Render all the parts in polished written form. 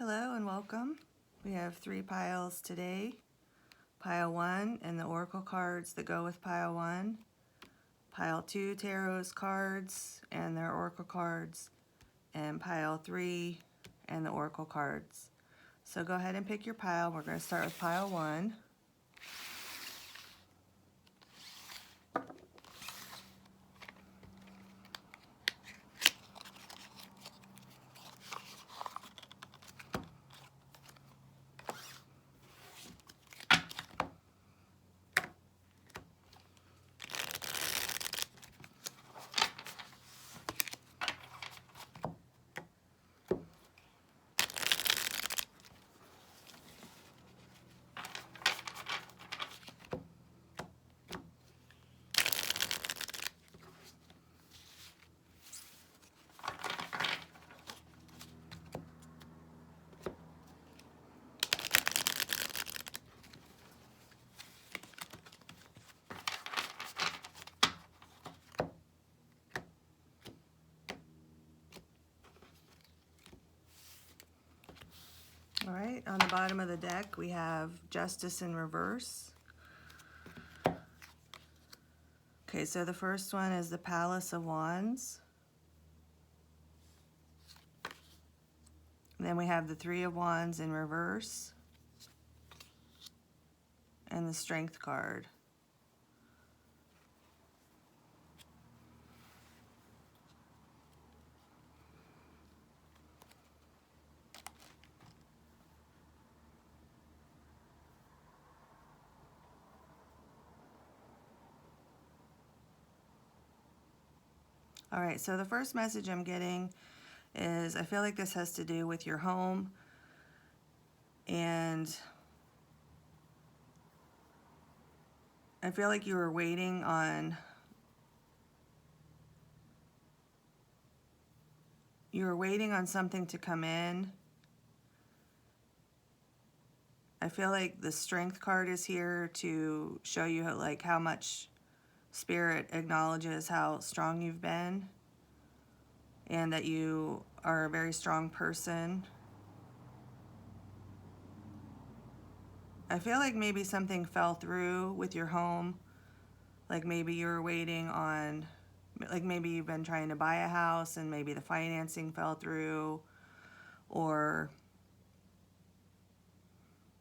Hello and welcome. We have 3 piles today. Pile 1 and the oracle cards that go with pile 1. Pile 2 tarot's cards and their oracle cards. And pile 3 and the oracle cards. So go ahead and pick your pile. We're going to start with pile 1. All right, on the bottom of the deck we have Justice in reverse. Okay, so the first one is the Palace of Wands. And then we have the Three of Wands in reverse. And the Strength card. All right, so the first message I'm getting is I feel like this has to do with your home, and I feel like you were waiting on something to come in. I feel like the Strength card is here to show you how much Spirit acknowledges how strong you've been and that you are a very strong person. I feel like maybe something fell through with your home. Like maybe you were waiting on, like maybe you've been trying to buy a house and maybe the financing fell through, or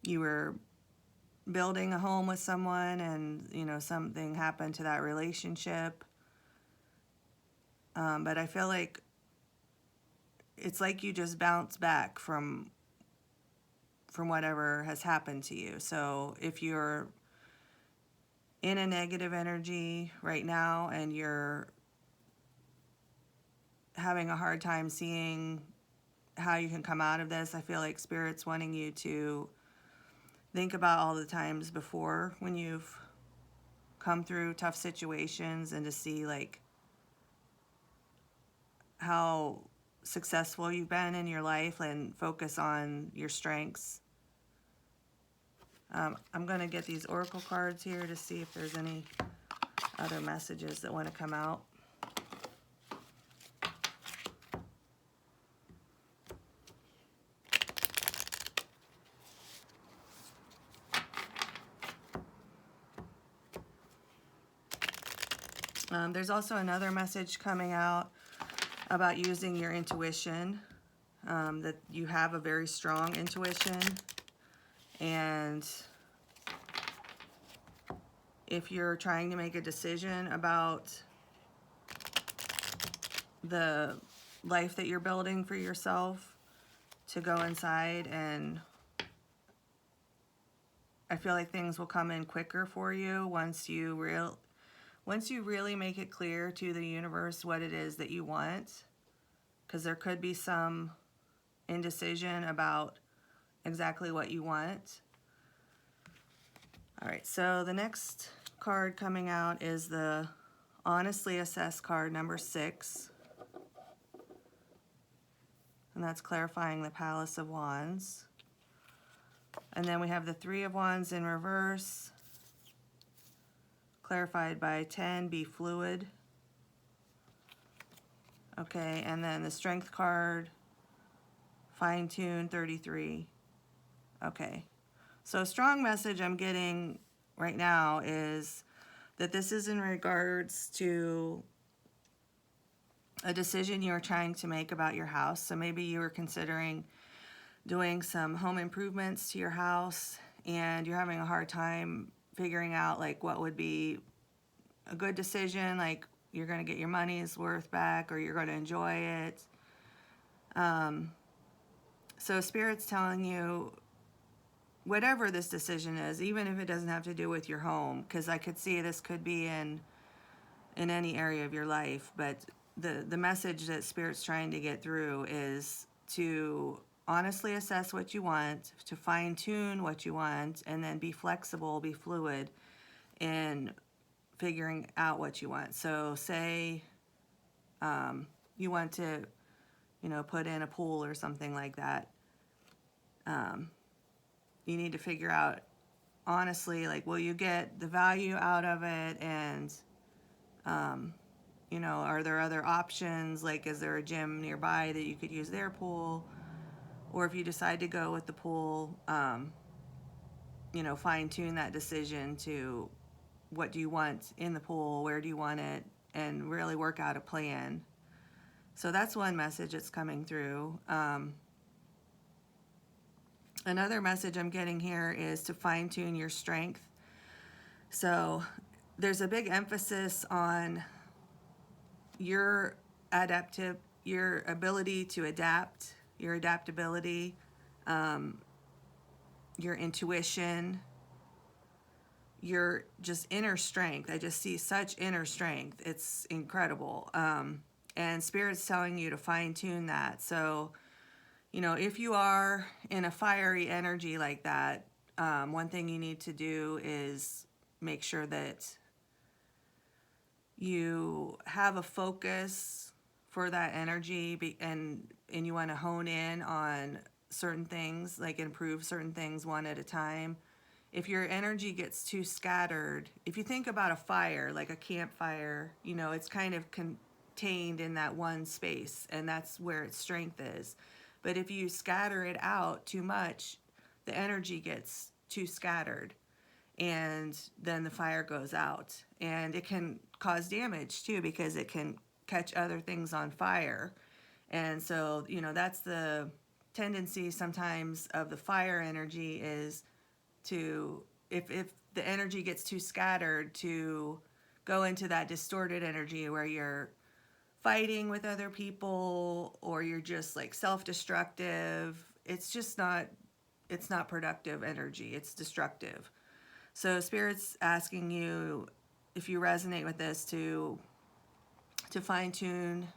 you were building a home with someone and something happened to that relationship. But I feel like it's like you just bounce back from whatever has happened to you. So if you're in a negative energy right now and you're having a hard time seeing how you can come out of this, I feel like Spirit's wanting you to think about all the times before when you've come through tough situations and to see how successful you've been in your life and focus on your strengths. I'm going to get these oracle cards here to see if there's any other messages that want to come out. There's also another message coming out about using your intuition, that you have a very strong intuition, and if you're trying to make a decision about the life that you're building for yourself, to go inside, and I feel like things will come in quicker for you once you really make it clear to the universe what it is that you want, because there could be some indecision about exactly what you want. All right, so the next card coming out is the Honestly Assess card, number 6. And that's clarifying the Palace of Wands. And then we have the Three of Wands in reverse, clarified by 10, be fluid. Okay, and then the Strength card Fine-tune 33. Okay. So a strong message I'm getting right now is that this is in regards to a decision you're trying to make about your house. So maybe you were considering doing some home improvements to your house and you're having a hard time figuring out like what would be a good decision, like you're going to get your money's worth back or you're going to enjoy it. So Spirit's telling you whatever this decision is, even if it doesn't have to do with your home, because I could see this could be in any area of your life, but the message that Spirit's trying to get through is to honestly assess what you want, to fine-tune what you want, and then be flexible, be fluid in figuring out what you want. So say you want to, put in a pool or something like that. You need to figure out, honestly, like, will you get the value out of it? And, are there other options? Like, is there a gym nearby that you could use their pool? Or if you decide to go with the pool, fine-tune that decision to what do you want in the pool, where do you want it, and really work out a plan. So that's one message that's coming through. Another message I'm getting here is to fine-tune your strength. So there's a big emphasis on your ability to adapt, your adaptability, your intuition, your just inner strength. I just see such inner strength. It's incredible. And Spirit's telling you to fine-tune that. So, if you are in a fiery energy like that, one thing you need to do is make sure that you have a focus for that energy, and you want to hone in on certain things, like improve certain things one at a time. If your energy gets too scattered, if you think about a fire, like a campfire, it's kind of contained in that one space, and that's where its strength is. But if you scatter it out too much, the energy gets too scattered, and then the fire goes out. And it can cause damage too, because it can catch other things on fire. And so, that's the tendency sometimes of the fire energy, is to, if the energy gets too scattered, to go into that distorted energy where you're fighting with other people, or you're just like self-destructive. It's not productive energy. It's destructive. So Spirit's asking you, if you resonate with this, to fine-tune,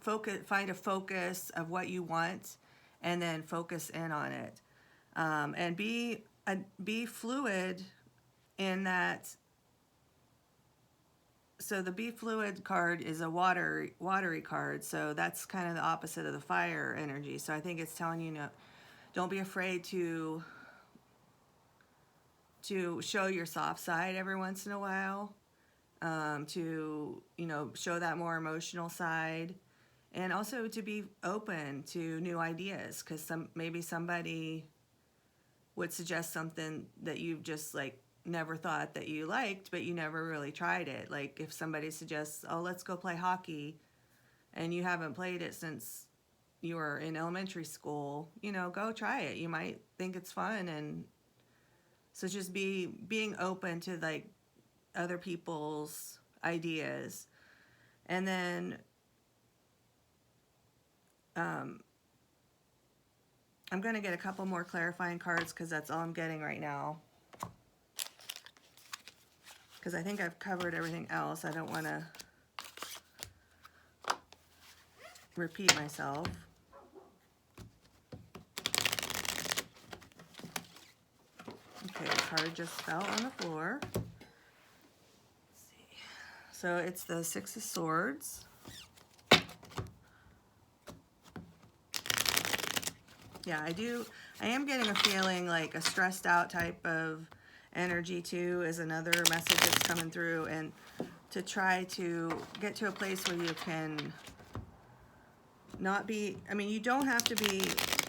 find a focus of what you want, and then focus in on it. And be fluid in that. So the Be Fluid card is a watery card, so that's kind of the opposite of the fire energy. So I think it's telling you, don't be afraid to show your soft side every once in a while, to show that more emotional side, and also to be open to new ideas, because maybe somebody would suggest something that you've just like never thought that you liked, but you never really tried it. Like if somebody suggests, oh, let's go play hockey, and you haven't played it since you were in elementary school, go try it. You might think it's fun. And so just being open to like other people's ideas. And then I'm going to get a couple more clarifying cards, because that's all I'm getting right now, because I think I've covered everything else. I don't want to repeat myself. Okay, the card just fell on the floor. Let's see. So it's the Six of Swords. Yeah, I am getting a feeling like a stressed out type of energy too is another message that's coming through, and to try to get to a place where you can not be, I mean, you don't have to be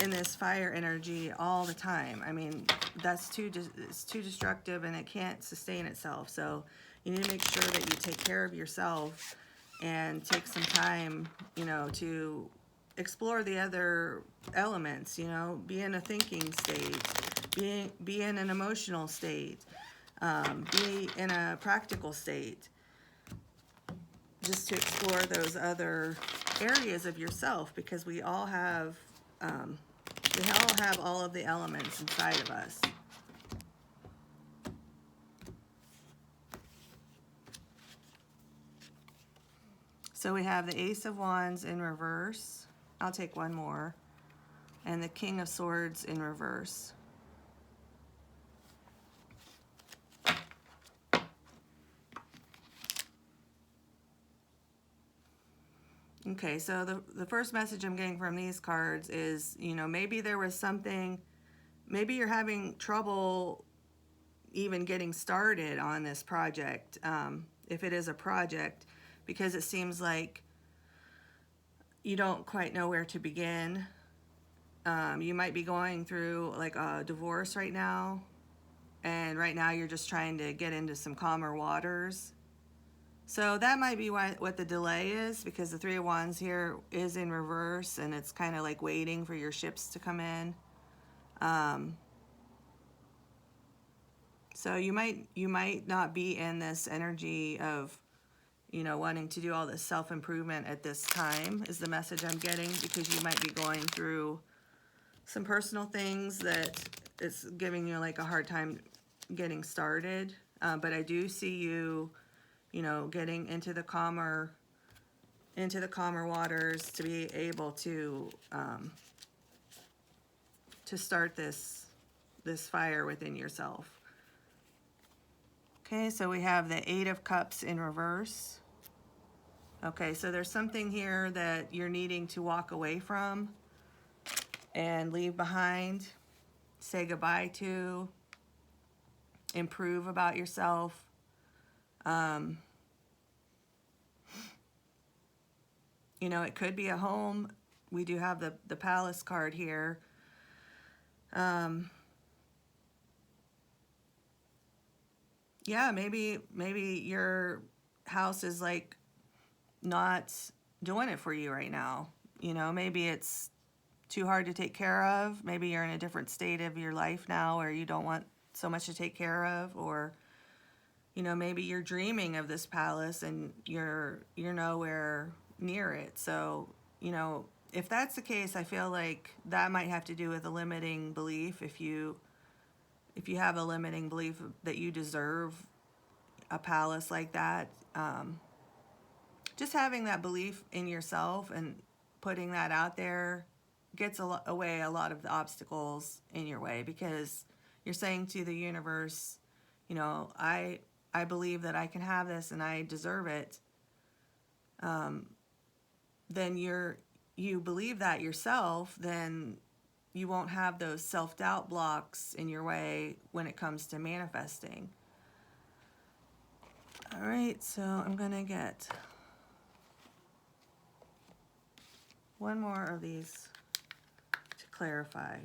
in this fire energy all the time. I mean, that's it's too destructive and it can't sustain itself. So you need to make sure that you take care of yourself and take some time, you know, to explore the other elements, you know, be in a thinking state, be in an emotional state, be in a practical state, just to explore those other areas of yourself, because we all have all of the elements inside of us. So we have the Ace of Wands in reverse. I'll take one more. And the King of Swords in reverse. Okay, so the first message I'm getting from these cards is, you know, maybe there was something, maybe you're having trouble even getting started on this project, if it is a project, because it seems like you don't quite know where to begin. You might be going through like a divorce right now, and right now you're just trying to get into some calmer waters. So that might be what the delay is, because the Three of Wands here is in reverse, and it's kind of like waiting for your ships to come in. So you might not be in this energy of, you know, wanting to do all this self-improvement at this time, is the message I'm getting, because you might be going through some personal things that it's giving you like a hard time getting started. But I do see you, you know, getting into the calmer waters to be able to start this fire within yourself. Okay, so we have the Eight of Cups in reverse. Okay, so there's something here that you're needing to walk away from and leave behind, say goodbye to, improve about yourself. You know, it could be a home. We do have the Palace card here. Yeah, maybe your house is like not doing it for you right now. You know, maybe it's too hard to take care of. Maybe you're in a different state of your life now where you don't want so much to take care of, or, you know, maybe you're dreaming of this palace and you're nowhere near it. So, you know, if that's the case, I feel like that might have to do with a limiting belief. If you have a limiting belief that you deserve a palace like that, just having that belief in yourself and putting that out there gets away a lot of the obstacles in your way, because you're saying to the universe, you know, I believe that I can have this and I deserve it. Then you believe that yourself, then you won't have those self-doubt blocks in your way when it comes to manifesting. All right, so I'm gonna get one more of these to clarify.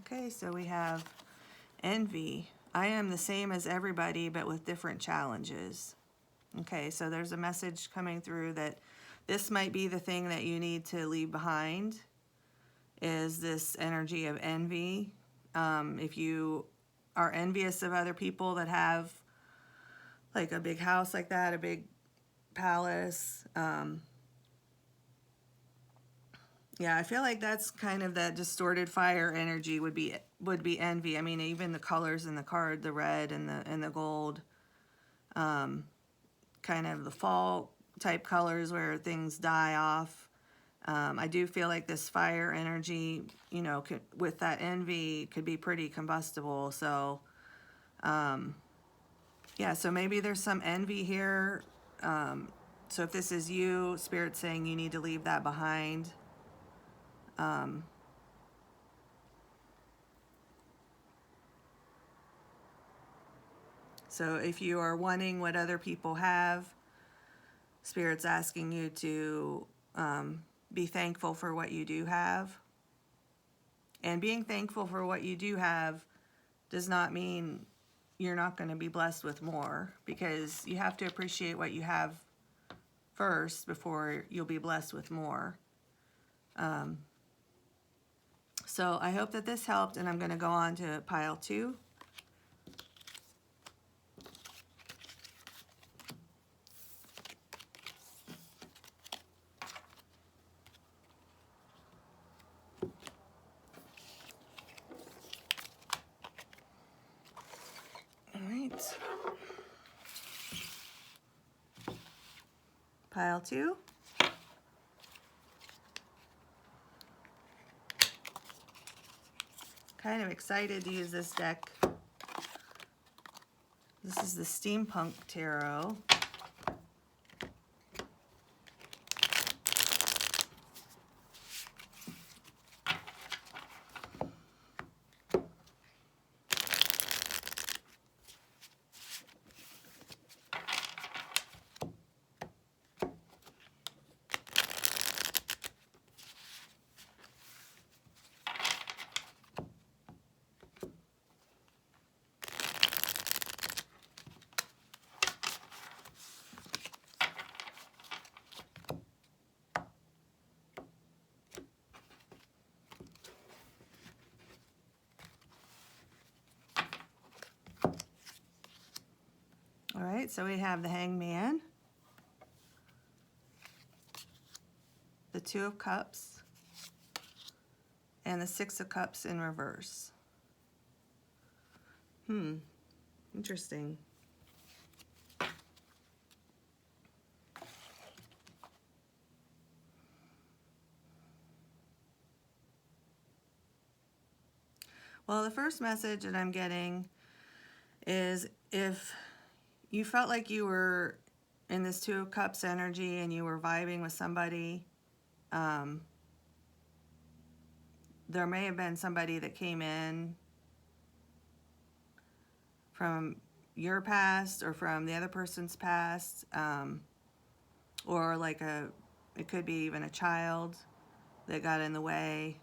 Okay, so we have envy. I am the same as everybody, but with different challenges. Okay, so there's a message coming through that this might be the thing that you need to leave behind, is this energy of envy. If you are envious of other people that have like a big house like that, a big palace, yeah, I feel like that's kind of that distorted fire energy would be envy. I mean, even the colors in the card, the red and the gold, kind of the fall type colors where things die off. I do feel like this fire energy, you know, with that envy could be pretty combustible. So, yeah, so maybe there's some envy here. So if this is you, Spirit's saying you need to leave that behind. So if you are wanting what other people have, Spirit's asking you to be thankful for what you do have. And being thankful for what you do have does not mean you're not going to be blessed with more, because you have to appreciate what you have first before you'll be blessed with more. So I hope that this helped, and I'm going to go on to pile 2. All right. Pile 2. Kind of excited to use this deck. This is the Steampunk Tarot. All right, so we have the Hangman, the 2 of Cups, and the 6 of Cups in reverse. Interesting. Well, the first message that I'm getting is if you felt like you were in this 2 of Cups energy and you were vibing with somebody, there may have been somebody that came in from your past or from the other person's past, or like it could be even a child that got in the way.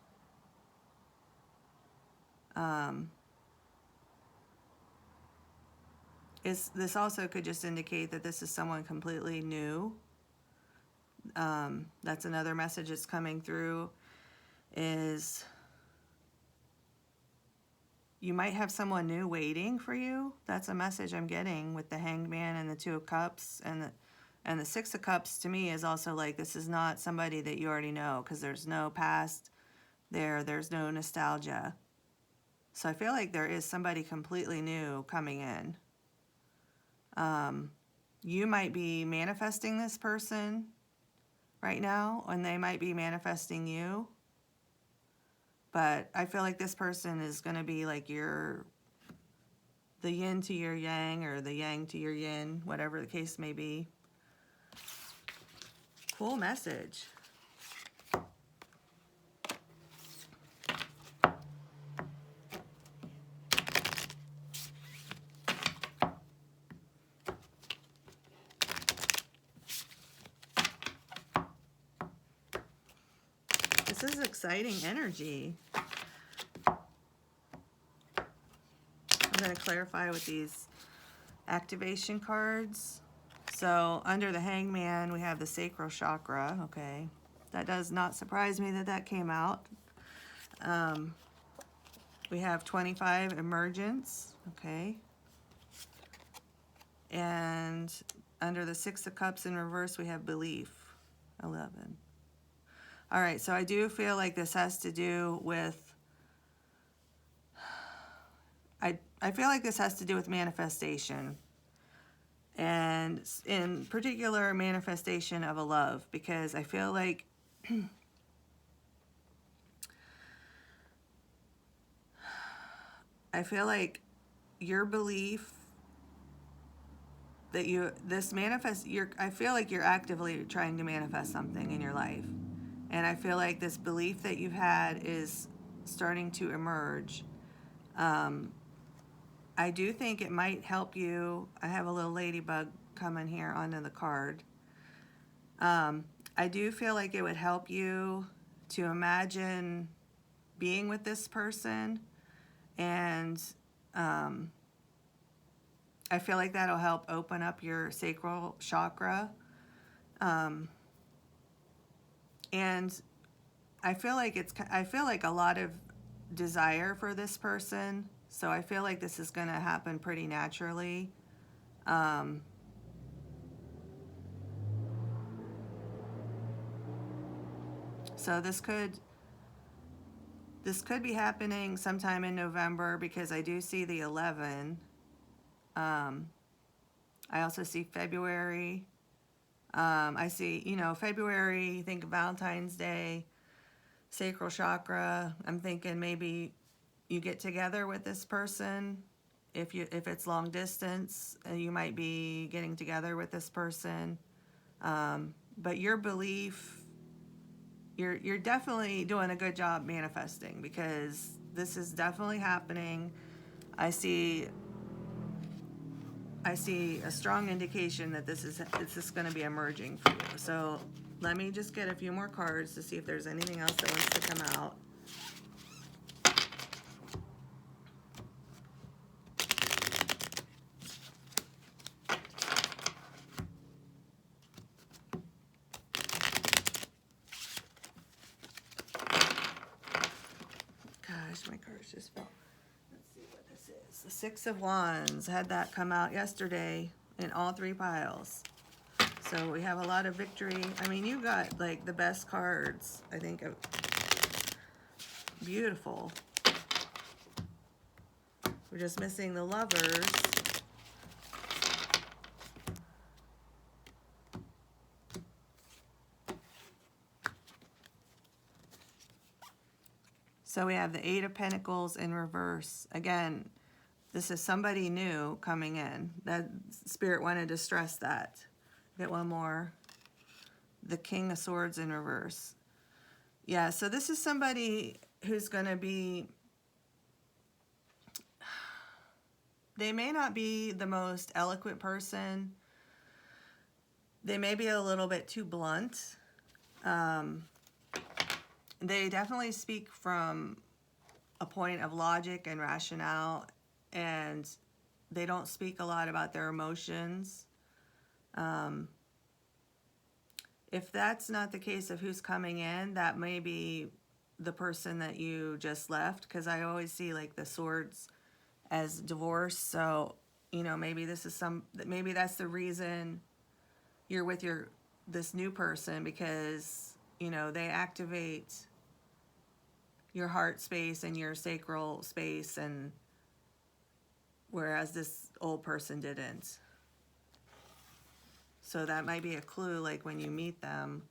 This also could just indicate that this is someone completely new. That's another message that's coming through, is you might have someone new waiting for you. That's a message I'm getting with the Hangman and the 2 of Cups, and the 6 of Cups to me is also like, this is not somebody that you already know, because there's no past there, there's no nostalgia. So I feel like there is somebody completely new coming in. You might be manifesting this person right now, and they might be manifesting you. But I feel like this person is going to be like the yin to your yang, or the yang to your yin, whatever the case may be. Cool message. This is exciting energy. I'm going to clarify with these activation cards. So under the Hangman, we have the sacral chakra. Okay, that does not surprise me that that came out. We have 25 emergence. Okay. And under the 6 of Cups in reverse, we have belief. 11. All right, so I do feel like this has to do with, I feel like this has to do with manifestation. And in particular, manifestation of a love, because I feel like I feel like your belief that I feel like you're actively trying to manifest something in your life. And I feel like this belief that you've had is starting to emerge. I do think it might help you. I have a little ladybug coming here onto the card. I do feel like it would help you to imagine being with this person, and I feel like that'll help open up your sacral chakra. And I feel like a lot of desire for this person. So I feel like this is going to happen pretty naturally. So this could be happening sometime in November, because I do see the 11. I also see February. I see, February, think Valentine's Day, sacral chakra. I'm thinking maybe you get together with this person. If it's long distance, you might be getting together with this person. But your belief, you're definitely doing a good job manifesting, because this is definitely happening. I see a strong indication that this is going to be emerging for you. So let me just get a few more cards to see if there's anything else that wants to come out. Gosh, my cards just fell. Let's see what this is. The Six of Wands. I had that come out yesterday in all three piles. So we have a lot of victory. I mean, you got like the best cards, I think. Beautiful. We're just missing the Lovers. So we have the Eight of Pentacles in reverse. Again, this is somebody new coming in. That Spirit wanted to stress that. Get one more. The King of Swords in reverse. Yeah, so this is somebody who's going to be... They may not be the most eloquent person. They may be a little bit too blunt. They definitely speak from a point of logic and rationale, and they don't speak a lot about their emotions. If that's not the case of who's coming in, that may be the person that you just left, because I always see like the swords as divorce. So, maybe maybe that's the reason you're with this new person, because, they activate your heart space and your sacral space, and whereas this old person didn't. So that might be a clue, like when you meet them.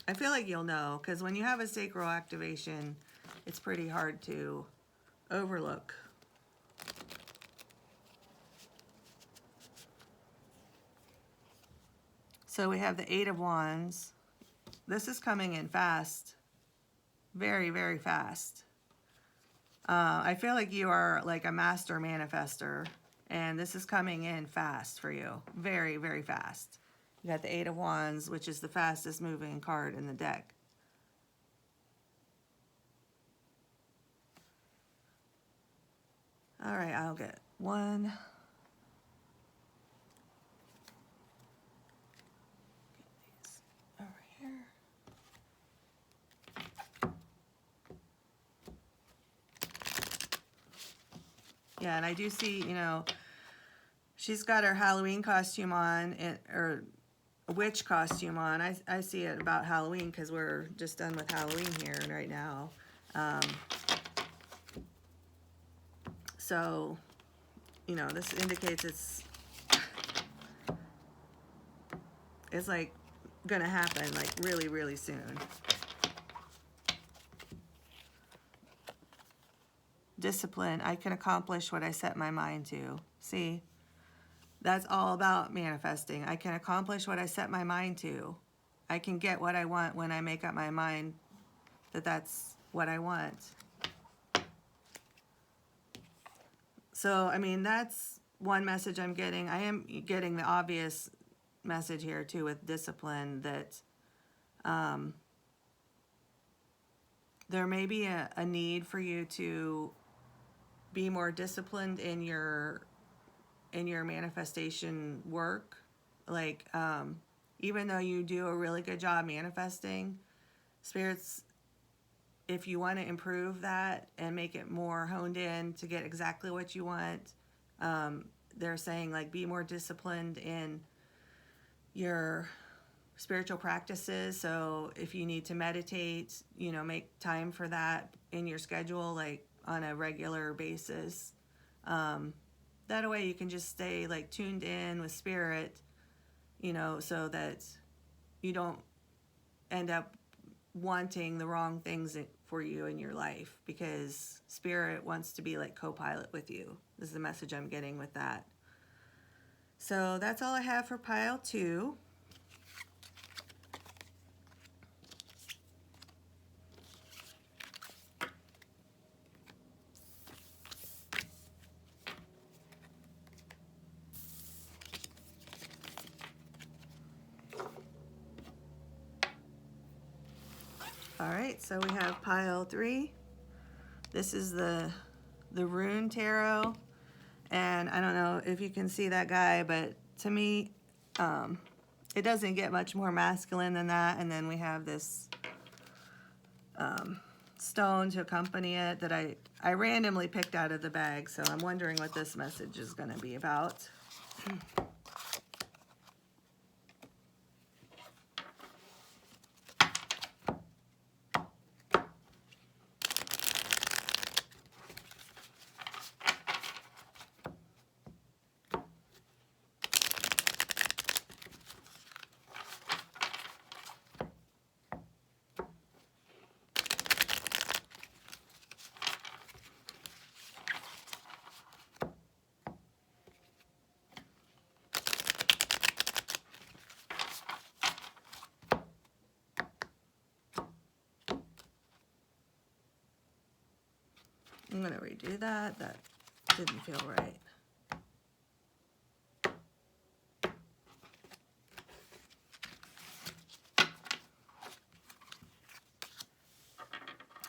I feel like you'll know, because when you have a sacral activation, it's pretty hard to overlook. So we have the Eight of Wands. This is coming in fast. Very, very fast. I feel like you are like a master manifester, and this is coming in fast for you. Very, very fast. You got the Eight of Wands, which is the fastest moving card in the deck. All right, I'll get one. Get these over here. Yeah, and I do see, she's got her Halloween costume on, or a witch costume on. I see it about Halloween, because we're just done with Halloween here right now. So, this indicates it's like gonna happen like really, really soon. discipline. I can accomplish what I set my mind to. See, that's all about manifesting. I can accomplish what I set my mind to. I can get what I want when I make up my mind that that's what I want. So, I mean, that's one message I'm getting. I am getting the obvious message here, too, with discipline, that there may be a need for you to be more disciplined in your manifestation work. Like, even though you do a really good job manifesting, spirits, if you want to improve that and make it more honed in to get exactly what you want, they're saying, like, be more disciplined in your spiritual practices. So if you need to meditate, you know, make time for that in your schedule, like on a regular basis. That way you can just stay like tuned in with spirit, you know, so that you don't end up wanting the wrong things for you in your life, because spirit wants to be like co-pilot with you. This is the message I'm getting with that. So that's all I have for pile 2. All right, so we have pile 3. This is the Rune Tarot, and I don't know if you can see that guy, but to me, it doesn't get much more masculine than that. And then we have this stone to accompany it that I randomly picked out of the bag, so I'm wondering what this message is going to be about. I'm going to redo that. That didn't feel right.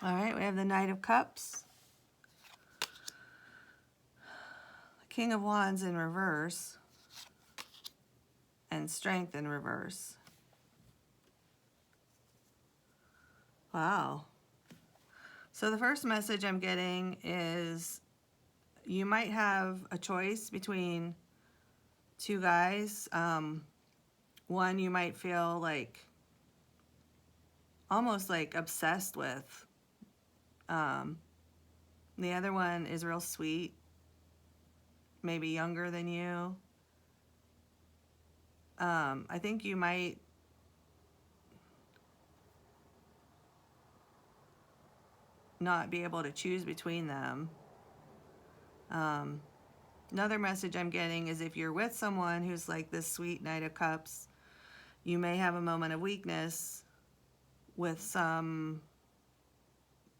All right, we have the Knight of Cups, the King of Wands in reverse, and Strength in reverse. Wow. So the first message I'm getting is you might have a choice between 2 guys. One you might feel like almost like obsessed with. The other one is real sweet, maybe younger than you. I think you might not be able to choose between them. Another message I'm getting is if you're with someone who's like this sweet Knight of Cups, you may have a moment of weakness with some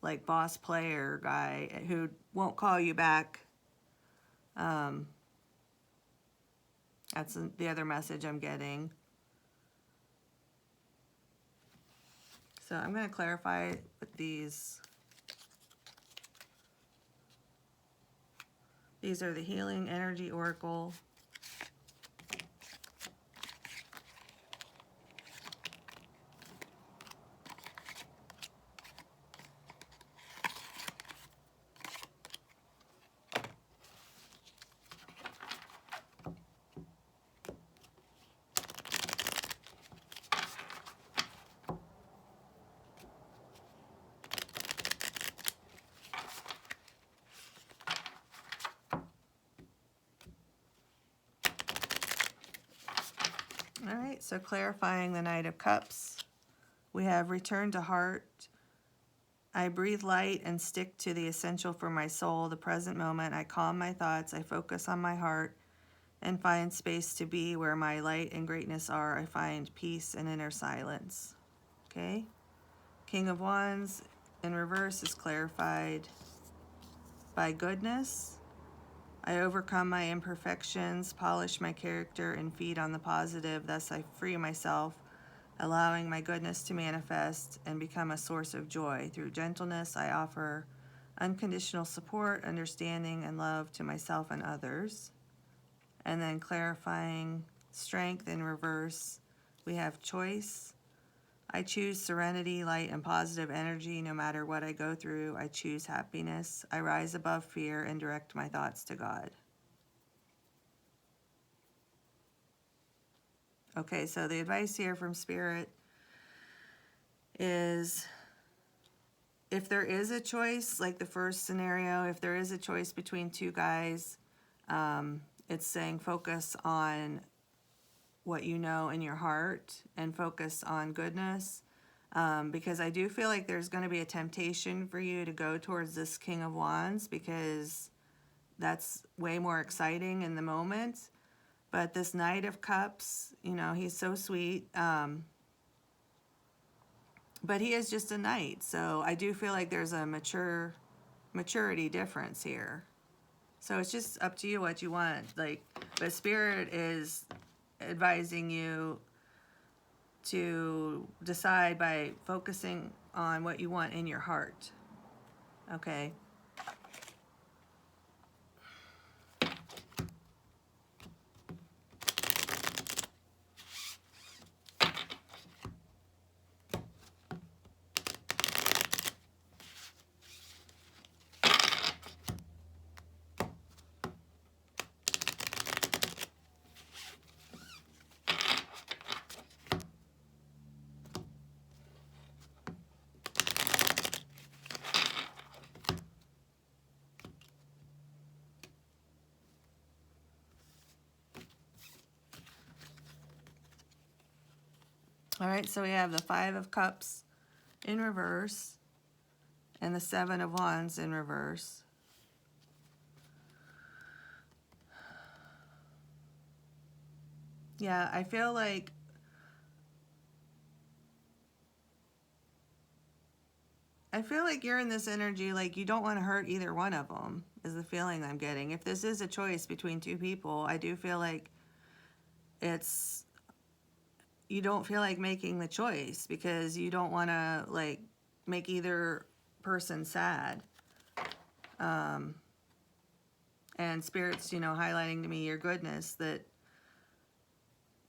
like boss player guy who won't call you back. That's the other message I'm getting. So I'm going to clarify with these. These are the Healing Energy Oracle. All right, so clarifying the Knight of Cups, we have Return to Heart, I breathe light and stick to the essential for my soul, the present moment. I calm my thoughts. I focus on my heart and find space to be where my light and greatness are. I find peace and inner silence. Okay? King of Wands in reverse is clarified by goodness. I overcome my imperfections, polish my character, and feed on the positive. Thus I free myself, allowing my goodness to manifest and become a source of joy. Through gentleness, I offer unconditional support, understanding, and love to myself and others. And then clarifying strength in reverse, we have choice. I choose serenity, light, and positive energy. No matter what I go through, I choose happiness. I rise above fear and direct my thoughts to God. Okay, so the advice here from Spirit is, if there is a choice, like the first scenario, if there is a choice between two guys, it's saying focus on what you know in your heart and focus on goodness. Because I do feel like there's going to be a temptation for you to go towards this King of Wands because that's way more exciting in the moment. But this Knight of Cups, you know, he's so sweet. But he is just a knight. So I do feel like there's a maturity difference here. So it's just up to you what you want. Like, but Spirit is advising you to decide by focusing on what you want in your heart. Okay. All right, so we have the Five of Cups in reverse and the Seven of Wands in reverse. Yeah, I feel like you're in this energy, like you don't want to hurt either one of them, is the feeling I'm getting. If this is a choice between two people, I do feel like you don't feel like making the choice because you don't want to, like, make either person sad. And Spirit's, you know, highlighting to me your goodness, that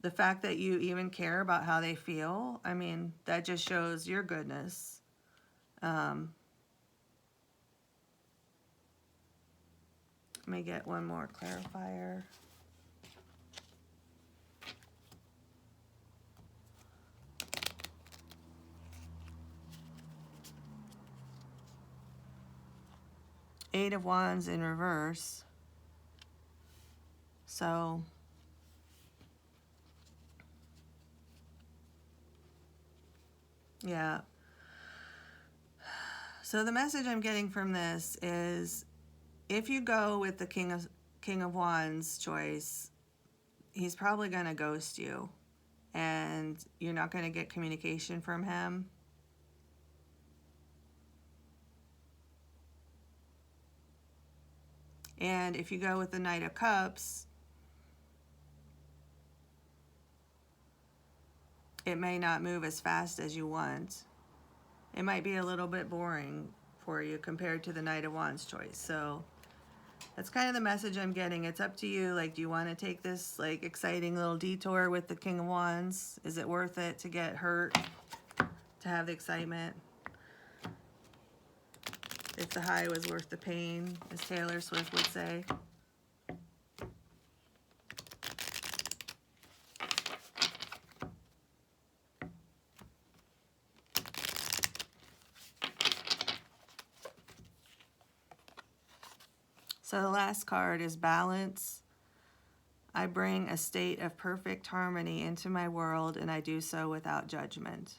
the fact that you even care about how they feel, I mean, that just shows your goodness. Let me get one more clarifier. Eight of Wands in reverse. So yeah. So the message I'm getting from this is, if you go with the King of Wands choice, he's probably going to ghost you and you're not going to get communication from him. And if you go with the Knight of Cups, it may not move as fast as you want. It might be a little bit boring for you compared to the Knight of Wands choice. So that's kind of the message I'm getting. It's up to you. Like, do you want to take this, like, exciting little detour with the King of Wands? Is it worth it to get hurt to have the excitement? If the high was worth the pain, as Taylor Swift would say. So the last card is Balance. I bring a state of perfect harmony into my world, and I do so without judgment.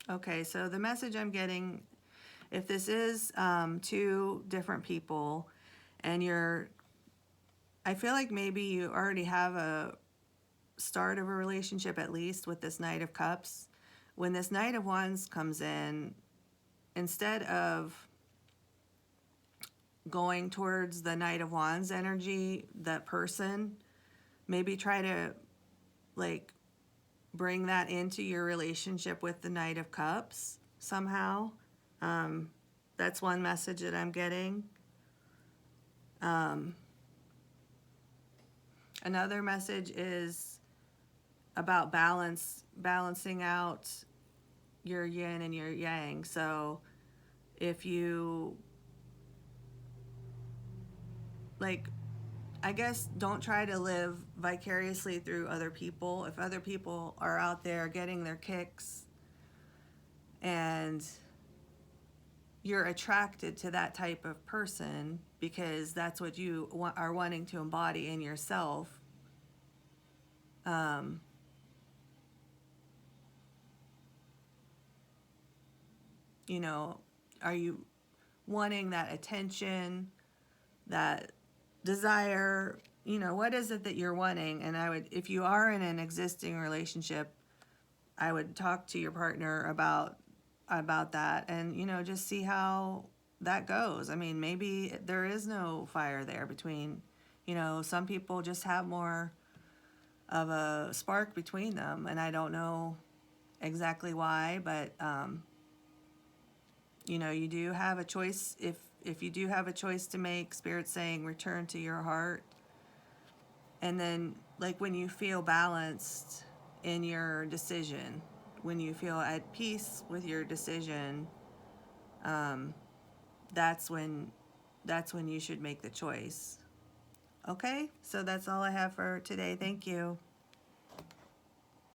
Okay, so the message I'm getting, if this is two different people and I feel like maybe you already have a start of a relationship at least with this Knight of Cups. When this Knight of Wands comes in, instead of going towards the Knight of Wands energy, that person, maybe try to like bring that into your relationship with the Knight of Cups somehow. That's one message that I'm getting. Another message is about balancing out your yin and your yang. So if you, like, I guess don't try to live vicariously through other people. If other people are out there getting their kicks and you're attracted to that type of person because that's what you are wanting to embody in yourself, you know, are you wanting that attention, that desire, what is it that you're wanting? And if you are in an existing relationship, I would talk to your partner about that and, just see how that goes. I mean, maybe there is no fire there between, some people just have more of a spark between them, and I don't know exactly why, but, you do have a choice. If you do have a choice to make, Spirit's saying return to your heart. And then, like, when you feel balanced in your decision, when you feel at peace with your decision, that's when you should make the choice. Okay, so that's all I have for today. Thank you.